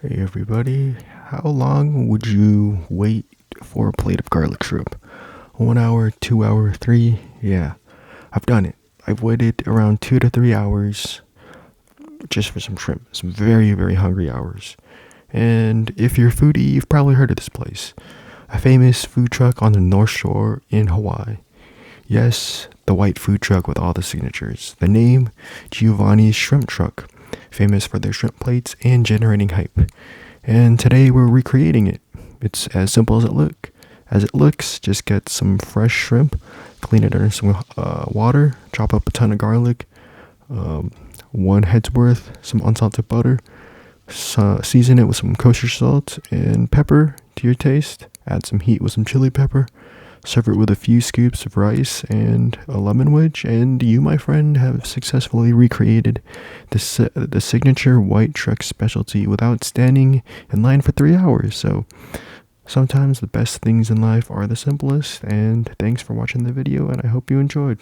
Hey everybody, how long would you wait for a plate of garlic shrimp? 1 hour, 2 hour, three? Yeah, I've done it. I've waited around 2 to 3 hours just for some shrimp. Some very, very hungry hours. And if you're a foodie, you've probably heard of this place. A famous food truck on the North Shore in Hawaii. Yes, the white food truck with all the signatures. The name, Giovanni's Shrimp Truck. Famous for their shrimp plates and generating hype. And today we're recreating it. It's as simple as it looks. Just get some fresh shrimp, clean it under some water, chop up a ton of garlic, one head's worth, some unsalted butter, season it with some kosher salt and pepper to your taste. Add some heat with some chili pepper. Serve it with a few scoops of rice and a lemon wedge, and you, my friend, have successfully recreated the signature white truck specialty without standing in line for 3 hours. So sometimes the best things in life are the simplest, and thanks for watching the video, and I hope you enjoyed.